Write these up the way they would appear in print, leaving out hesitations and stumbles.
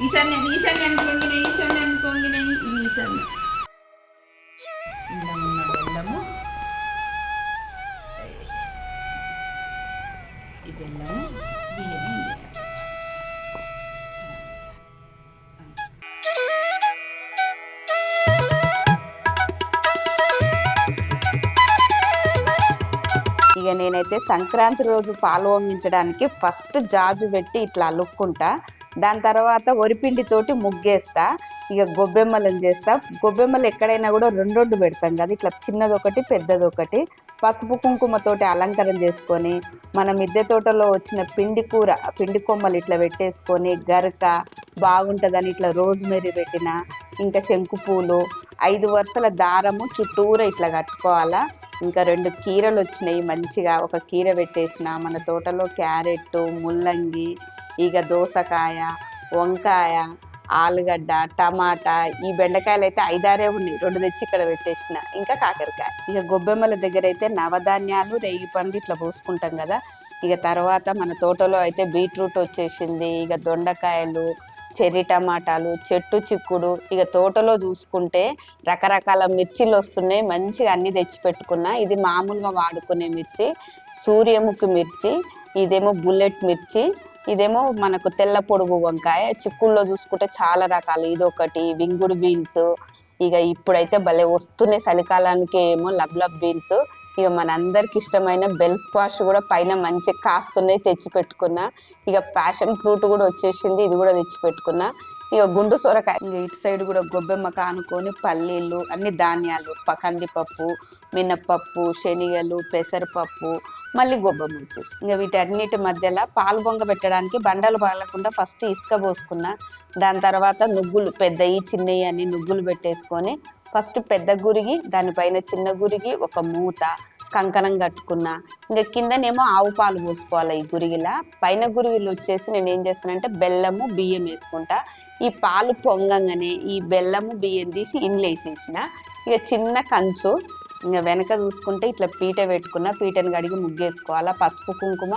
ఈశాన్యానికి వంగినాయి, ఈశాన్యానికి వంగినాయి. ఇది ఈశాన్యం. ఇలా ఉన్న బెల్లము, ఈ బెల్లము బియ్యము. ఇక నేనైతే సంక్రాంతి రోజు పాలు పొంగించడానికి ఫస్ట్ జాజు పెట్టి ఇట్లా అలుక్కుంటా. దాని తర్వాత వరిపిండితోటి ముగ్గేస్తా. ఇక గొబ్బెమ్మలను చేస్తా. గొబ్బెమ్మలు ఎక్కడైనా కూడా రెండు రెండు పెడతాం కదా, ఇట్లా చిన్నది ఒకటి పెద్దది ఒకటి. పసుపు కుంకుమతోటి అలంకరణ చేసుకొని మన మిద్దె తోటలో వచ్చిన పిండి కొమ్మలు ఇట్లా పెట్టేసుకొని గరక బాగుంటుందని ఇట్లా రోజ్మెరీ పెట్టిన, ఇంకా శంకు పూలు 5 వరుసల దారము చుట్టూరా ఇట్లా కట్టుకోవాలా. ఇంకా 2 కీరలు వచ్చినాయి, మంచిగా ఒక కీర పెట్టేసిన. మన తోటలో క్యారెట్, ముల్లంగి, ఇక దోసకాయ, వంకాయ, ఆలుగడ్డ, టమాటా, ఈ బెండకాయలు అయితే 5-6 ఉన్నాయి, 2 తెచ్చి ఇక్కడ పెట్టేసిన. ఇంకా కాకరకాయ. ఇక గొబ్బెమ్మల దగ్గర అయితే నవధాన్యాలు, రేగి పండు ఇట్లా పోసుకుంటాం కదా. ఇక తర్వాత మన తోటలో అయితే బీట్రూట్ వచ్చేసింది, ఇక దొండకాయలు, చెర్రీ టమాటాలు, చెట్టు చిక్కుడు. ఇక తోటలో చూసుకుంటే రకరకాల మిర్చిలు వస్తున్నాయి, మంచిగా అన్ని తెచ్చి పెట్టుకున్నా. ఇది మామూలుగా వాడుకునే మిర్చి, సూర్యముఖి మిర్చి, ఇదేమో బుల్లెట్ మిర్చి, ఇదేమో మనకు తెల్ల పొడుగు వంకాయ. చిక్కుల్లో చూసుకుంటే చాలా రకాలు, ఇదొకటి వింగుడు బీన్స్. ఇక ఇప్పుడైతే భలే వస్తున్నాయి చలికాలానికి ఏమో లబ్ బీన్స్. ఇక మనందరికి ఇష్టమైన బెల్ స్క్వాష్ కూడా పైన మంచి కాస్తున్నాయి, తెచ్చి పెట్టుకున్నా. ఇక ప్యాషన్ ఫ్రూట్ కూడా వచ్చేసింది, ఇది కూడా తెచ్చి పెట్టుకున్నా. ఇక గుండు సొరకాయ. ఇక ఇటు సైడ్ కూడా గొబ్బెమ్మ కానుకొని పల్లీలు, అన్ని ధాన్యాలు, కందిపప్పు, మినప్పప్పు, శనగలు, పెసరపప్పు, మళ్ళీ గొబ్బెమ్మ వచ్చేసి. ఇంకా వీటన్నిటి మధ్యలో పాలు బొంగ పెట్టడానికి బండలు పగలకుండా ఫస్ట్ ఇసుక పోసుకున్నా. దాని తర్వాత నువ్వులు, పెద్దవి చిన్నవి అని నువ్వులు పెట్టేసుకొని ఫస్ట్ పెద్ద గురిగి, దానిపైన చిన్న గురిగి, ఒక మూత, కంకణం కట్టుకున్నా. ఇంకా కిందనేమో ఆవు పాలు పోసుకోవాలి ఈ గురిగిలా. పైన గురిగిలు వచ్చేసి నేను ఏం చేస్తానంటే బెల్లము, బియ్యం వేసుకుంటా. ఈ పాలు పొంగంగానే ఈ బెల్లము, బియ్యం తీసి ఇండ్లు వేసేసిన. ఇక చిన్న కంచు, ఇంకా వెనక చూసుకుంటే ఇట్లా పీట పెట్టుకున్నా. పీటను కడిగి ముగ్గేసుకోవాలా. పసుపు కుంకుమ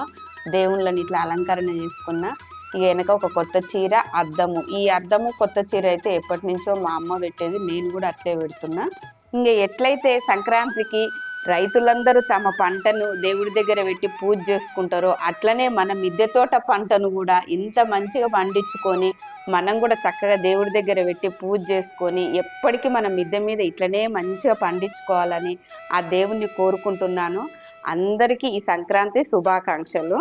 దేవుళ్ళని ఇట్లా అలంకరణ చేసుకున్నా. ఇక వెనక ఒక కొత్త చీర, అద్దము. ఈ అద్దము కొత్త చీర అయితే ఎప్పటి నుంచో మా అమ్మ పెట్టేది, నేను కూడా అట్లే పెడుతున్నా. ఇంకా ఎట్లయితే సంక్రాంతికి రైతులందరూ తమ పంటను దేవుడి దగ్గర పెట్టి పూజ చేసుకుంటారో, అట్లనే మన మిద్దె తోట పంటను కూడా ఇంత మంచిగా పండించుకొని మనం కూడా చక్కగా దేవుడి దగ్గర పెట్టి పూజ చేసుకొని ఎప్పటికీ మన మిద్దె మీద ఇట్లనే మంచిగా పండించుకోవాలని ఆ దేవుణ్ణి కోరుకుంటున్నాను. అందరికీ ఈ సంక్రాంతి శుభాకాంక్షలు.